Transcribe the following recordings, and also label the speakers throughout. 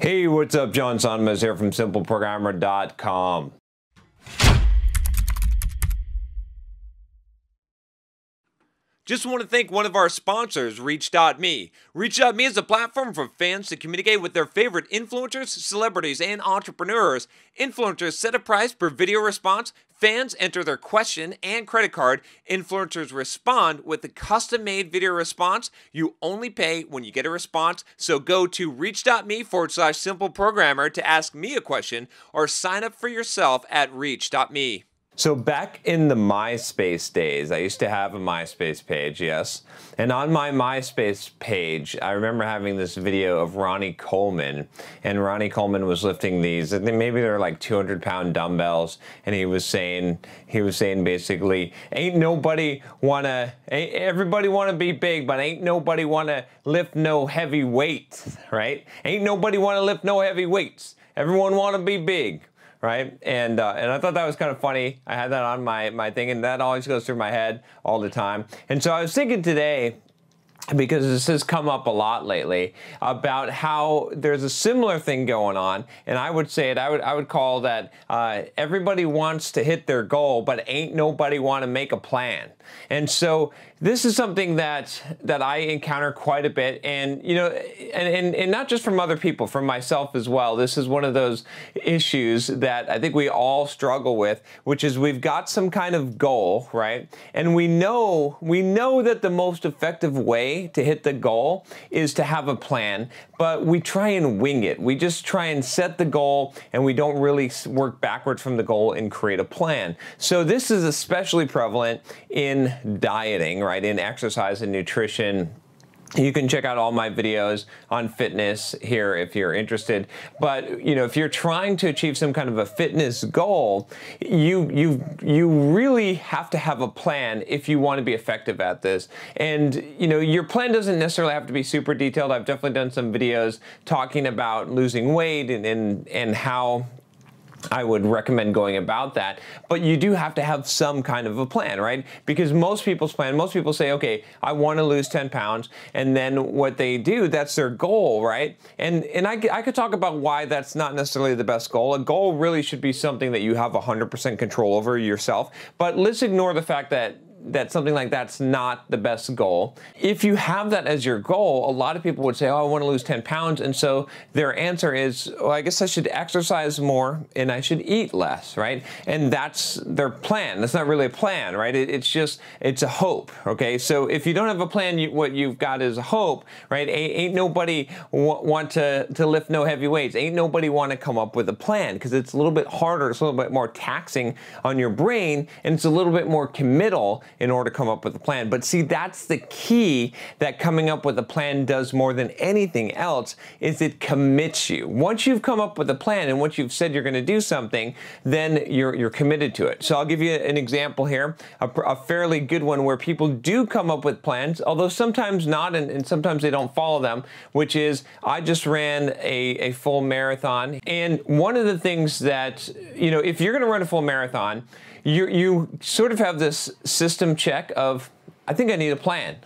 Speaker 1: Hey, what's up? John Sonmez here from SimpleProgrammer.com. Just want to thank one of our sponsors, Reach.me. Reach.me is a platform for fans to communicate with their favorite influencers, celebrities, and entrepreneurs. Influencers set a price per video response. Fans enter their question and credit card. Influencers respond with a custom-made video response. You only pay when you get a response. So go to reach.me/simpleprogrammer to ask me a question or sign up for yourself at reach.me. So back in the MySpace days, I used to have a MySpace page, yes. And on my MySpace page, I remember having this video of Ronnie Coleman. And Ronnie Coleman was lifting these, I think maybe they're like 200-pound dumbbells. And he was saying basically, everybody wanna be big, but ain't nobody wanna lift no heavy weights, right? Ain't nobody wanna lift no heavy weights. Everyone wanna be big. Right? And I thought that was kind of funny. I had that on my thing, and that always goes through my head all the time. And so I was thinking today, because this has come up a lot lately, about how there's a similar thing going on, and I would say it, I would call that everybody wants to hit their goal, but ain't nobody want to make a plan. And so this is something that I encounter quite a bit, and you know, and not just from other people, from myself as well. This is one of those issues that I think we all struggle with, which is we've got some kind of goal, right? And we know that the most effective way to hit the goal is to have a plan, but we try and wing it. We just try and set the goal, and we don't really work backwards from the goal and create a plan. So this is especially prevalent in dieting, right? In exercise and nutrition. You can check out all my videos on fitness here if you're interested. But you know, if you're trying to achieve some kind of a fitness goal, you really have to have a plan if you want to be effective at this. And you know, your plan doesn't necessarily have to be super detailed. I've definitely done some videos talking about losing weight and how I would recommend going about that, but you do have to have some kind of a plan, right? Because most people say, okay, I want to lose 10 pounds, and then what they do, that's their goal, right? And I could talk about why that's not necessarily the best goal. A goal really should be something that you have 100% control over yourself, but let's ignore the fact that something like that's not the best goal. If you have that as your goal, a lot of people would say, oh, I want to lose 10 pounds. And so their answer is, well, I guess I should exercise more and I should eat less, right? And that's their plan. That's not really a plan, right? It's a hope, okay? So if you don't have a plan, what you've got is a hope, right? Ain't nobody want to lift no heavy weights. Ain't nobody want to come up with a plan, because it's a little bit harder, it's a little bit more taxing on your brain, and it's a little bit more committal in order to come up with a plan. But see, that's the key that coming up with a plan does more than anything else, is it commits you. Once you've come up with a plan and once you've said you're going to do something, then you're committed to it. So I'll give you an example here, a fairly good one where people do come up with plans, although sometimes not, and sometimes they don't follow them, which is, I just ran a full marathon. And one of the things that, you know, if you're going to run a full marathon, you sort of have this system check of, I think I need a plan,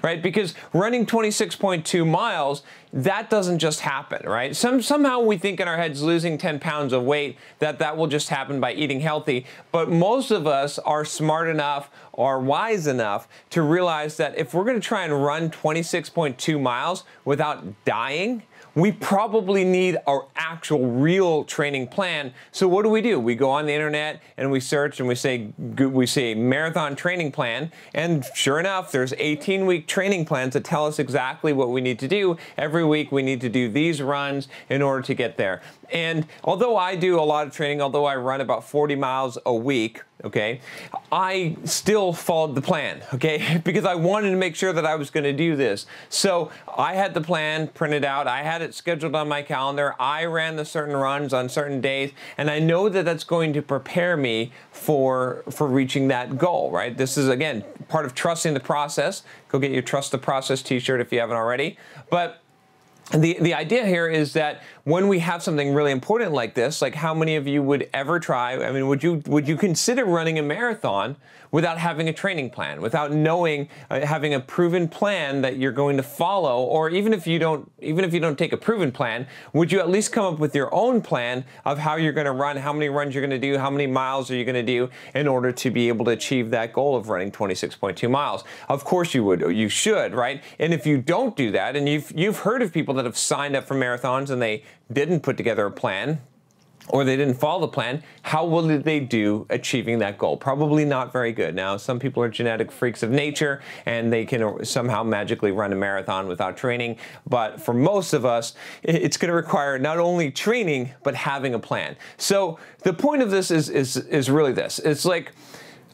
Speaker 1: right? Because running 26.2 miles, that doesn't just happen, right? Somehow we think in our heads losing 10 pounds of weight, that will just happen by eating healthy. But most of us are smart enough or wise enough to realize that if we're gonna try and run 26.2 miles without dying, we probably need our actual real training plan. So what do? We go on the internet and we search and we say marathon training plan, and sure enough, there's 18-week training plans that tell us exactly what we need to do. Every week we need to do these runs in order to get there. And although I do a lot of training, although I run about 40 miles a week, okay, I still followed the plan, okay, because I wanted to make sure that I was going to do this. So I had the plan printed out, I had it scheduled on my calendar, I ran the certain runs on certain days, and I know that that's going to prepare me for reaching that goal, right? This is, again, part of trusting the process. Go get your Trust the Process t-shirt if you haven't already. But And the idea here is that when we have something really important like this, like how many of you would ever try, I mean, would you consider running a marathon without having a training plan, without knowing, having a proven plan that you're going to follow, or even if you don't take a proven plan, would you at least come up with your own plan of how you're going to run, how many runs you're going to do, how many miles are you going to do in order to be able to achieve that goal of running 26.2 miles? Of course you would, or you should, right? And if you don't do that, and you've heard of people that have signed up for marathons and they didn't put together a plan, or they didn't follow the plan, how well did they do achieving that goal? Probably not very good. Now, some people are genetic freaks of nature and they can somehow magically run a marathon without training, but for most of us, it's going to require not only training, but having a plan. So the point of this is really this. It's like,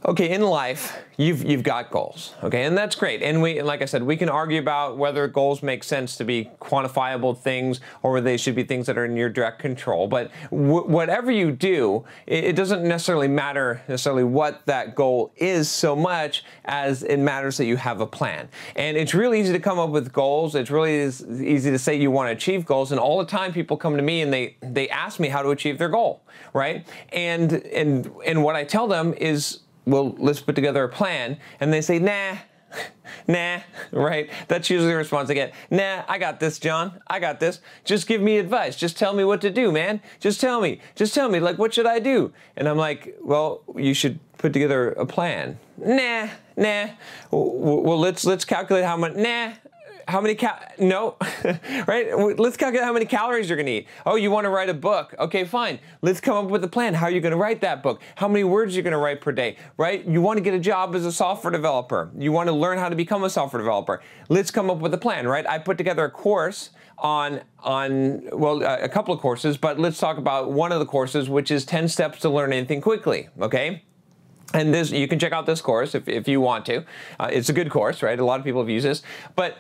Speaker 1: okay, in life, you've got goals, okay, and that's great. And like I said, we can argue about whether goals make sense to be quantifiable things or whether they should be things that are in your direct control. But whatever you do, it doesn't necessarily matter what that goal is so much as it matters that you have a plan. And it's really easy to come up with goals. It's really easy to say you want to achieve goals. And all the time people come to me and they ask me how to achieve their goal, right? And what I tell them is, well, let's put together a plan. And they say, nah, right? That's usually the response I get. Nah, I got this, John. I got this. Just give me advice. Just tell me what to do, man. Just tell me, like, what should I do? And I'm like, well, you should put together a plan. Nah. Well, let's calculate how much, how many no, right? Let's calculate how many calories you're gonna eat. Oh, you wanna write a book? Okay, fine. Let's come up with a plan. How are you gonna write that book? How many words you're gonna write per day, right? You wanna get a job as a software developer. You wanna learn how to become a software developer. Let's come up with a plan, right? I put together a course on a couple of courses, but let's talk about one of the courses, which is 10 steps to learn anything quickly, okay? And this, you can check out this course if you want to. It's a good course, right? A lot of people have used this, but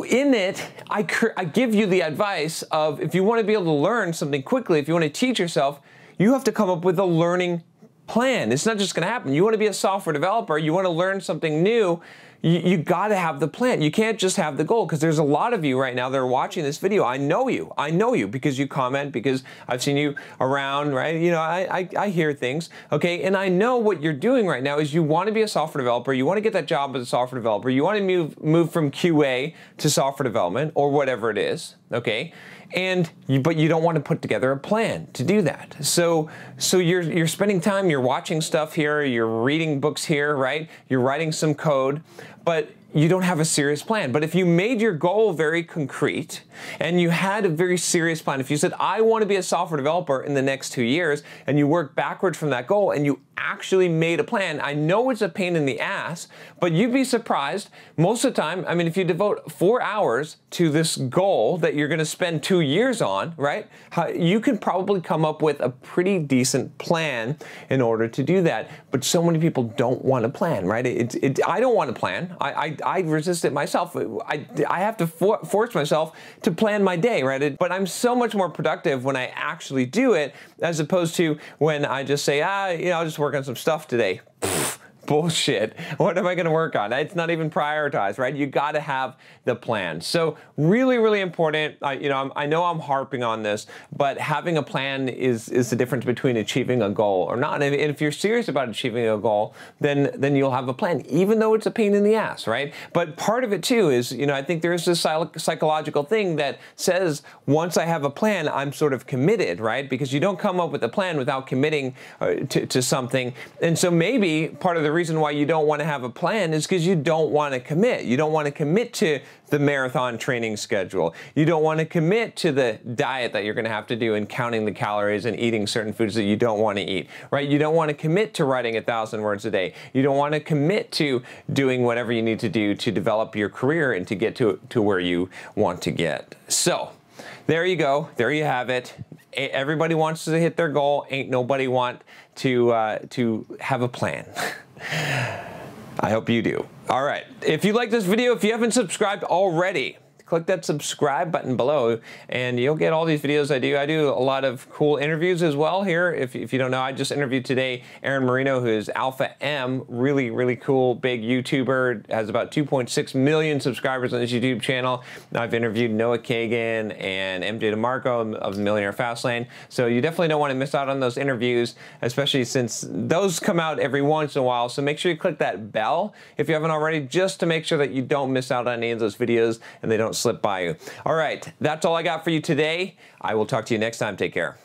Speaker 1: in it, I give you the advice of, if you want to be able to learn something quickly, if you want to teach yourself, you have to come up with a learning plan. It's not just going to happen. You want to be a software developer, you want to learn something new, you got to have the plan. You can't just have the goal, because there's a lot of you right now that are watching this video. I know you because you comment, because I've seen you around, right? You know, I hear things, okay? And I know what you're doing right now is you want to be a software developer. You want to get that job as a software developer. You want to move from QA to software development or whatever it is, okay? But you don't want to put together a plan to do that. So you're spending time, you're watching stuff here, you're reading books here, right? You're writing some code, but you don't have a serious plan. But if you made your goal very concrete and you had a very serious plan, if you said, I want to be a software developer in the next 2 years, and you work backwards from that goal and you actually made a plan, I know it's a pain in the ass, but you'd be surprised most of the time. I mean, if you devote 4 hours to this goal that you're going to spend 2 years on, right? You can probably come up with a pretty decent plan in order to do that. But so many people don't want a plan, right? I don't want a plan. I resist it myself. I have to force myself to plan my day, right? But I'm so much more productive when I actually do it, as opposed to when I just say, I'll just work on some stuff today. Bullshit. What am I going to work on? It's not even prioritized, right? You got to have the plan. So really, really important. I know I'm harping on this, but having a plan is the difference between achieving a goal or not. And if you're serious about achieving a goal, then you'll have a plan, even though it's a pain in the ass, right? But part of it too is, I think there's this psychological thing that says, once I have a plan, I'm sort of committed, right? Because you don't come up with a plan without committing to something. And so maybe part of the reason why you don't want to have a plan is because you don't want to commit. You don't want to commit to the marathon training schedule. You don't want to commit to the diet that you're going to have to do and counting the calories and eating certain foods that you don't want to eat, right? You don't want to commit to writing 1,000 words a day. You don't want to commit to doing whatever you need to do to develop your career and to get to where you want to get. So there you go. There you have it. Everybody wants to hit their goal. Ain't nobody want to have a plan. I hope you do. All right. If you like this video, if you haven't subscribed already, click that subscribe button below, and you'll get all these videos I do. I do a lot of cool interviews as well here. If you don't know, I just interviewed today Aaron Marino, who is Alpha M, really cool big YouTuber, has about 2.6 million subscribers on his YouTube channel. Now I've interviewed Noah Kagan and MJ DeMarco of Millionaire Fastlane, so you definitely don't want to miss out on those interviews, especially since those come out every once in a while. So make sure you click that bell if you haven't already, just to make sure that you don't miss out on any of those videos and they don't slip by you. All right, that's all I got for you today. I will talk to you next time. Take care.